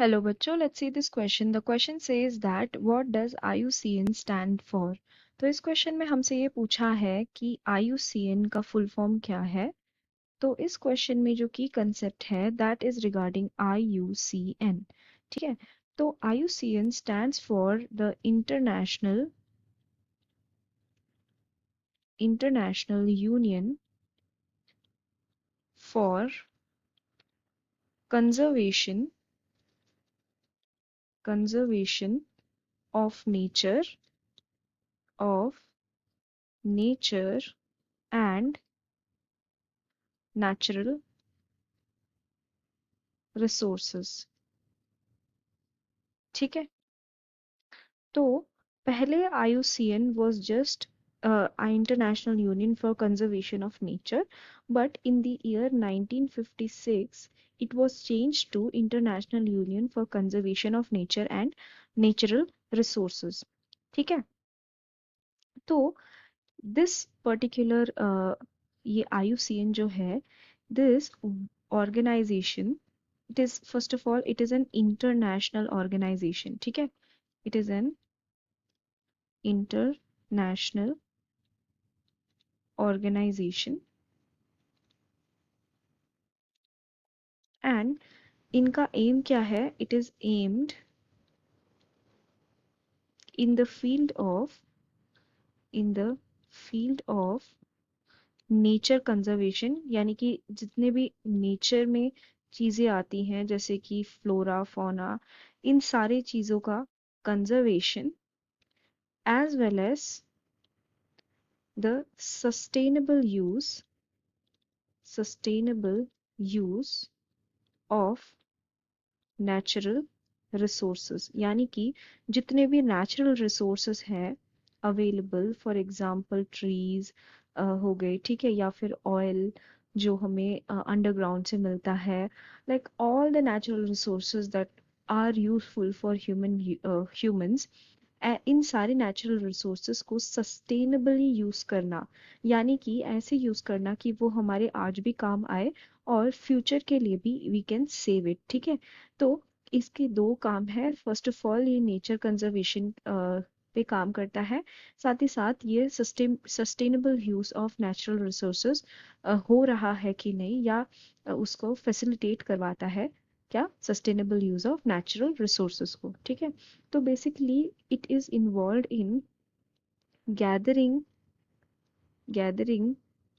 Hello बच्चों, let's see this question. The question says that what does IUCN stand for? तो इस question में हमसे ये पूछा है कि IUCN का फुल फॉर्म क्या है। तो इस क्वेश्चन में जो की कंसेप्ट है दैट इज रिगार्डिंग IUCN। ठीक है, तो IUCN stands for the International Union for Conservation of nature and natural resources। ठीक है, तो पहले IUCN was just International Union for Conservation of Nature, but in the year 1956 it was changed to International Union for Conservation of Nature and Natural Resources। ठीक है, तो this particular ये IUCN जो है, this organization, it is first of all it is an international organization। ठीक है, it is an international organization and इनका M क्या है? It is aimed in the field of nature conservation, यानी कि जितने भी नेचर में चीजें आती हैं जैसे कि फ्लोरा फौना, इन सारी चीजों का conservation as well as the sustainable use of natural resources, यानी कि जितने भी नेचुरल रिसोर्सेज हैं अवेलेबल, फॉर एग्जांपल ट्रीज हो गए, ठीक है, या फिर ऑयल जो हमें अंडरग्राउंड से मिलता है, like all the natural resources that are useful for humans, इन सारे नेचुरल रिसोर्सेज को सस्टेनेबली यूज करना, यानी कि ऐसे यूज करना कि वो हमारे आज भी काम आए और फ्यूचर के लिए भी वी कैन सेव इट। ठीक है, तो इसके दो काम है। फर्स्ट ऑफ ऑल ये नेचर कंजर्वेशन पे काम करता है, साथ ही साथ ये sustainable use of natural resources हो रहा है कि नहीं, या उसको फैसिलिटेट करवाता है क्या, sustainable use of natural resources को। ठीक है, तो basically it is involve in gathering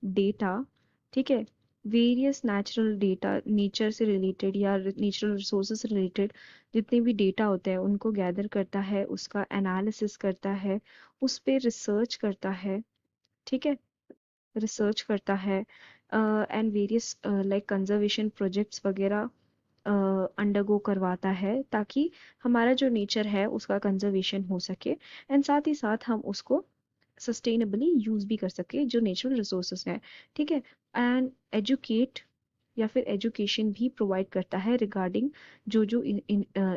data, ठीक है, वेरियस नेचुरल डेटा, नेचर से रिलेटेड या नेचुरल रिसोर्सेज से रिलेटेड जितने भी डेटा होते हैं उनको गैदर करता है, उसका एनालिसिस करता है, उस पे रिसर्च करता है। ठीक है, रिसर्च करता है and various like conservation projects वगैरह अंडरगो करवाता है ताकि हमारा जो नेचर है उसका कंजर्वेशन हो सके एंड साथ ही साथ हम उसको सस्टेनेबली यूज भी कर सके जो नेचुरल रिसोर्सेज हैं। ठीक है, एंड एजुकेट या फिर एजुकेशन भी प्रोवाइड करता है रिगार्डिंग जो जो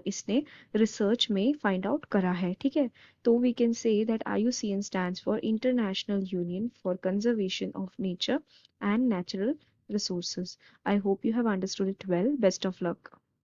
इसने रिसर्च में फाइंड आउट करा है। ठीक है, तो we can say that IUCN stands for international union for conservation of nature and natural resources. I hope you have understood it well. Best of luck.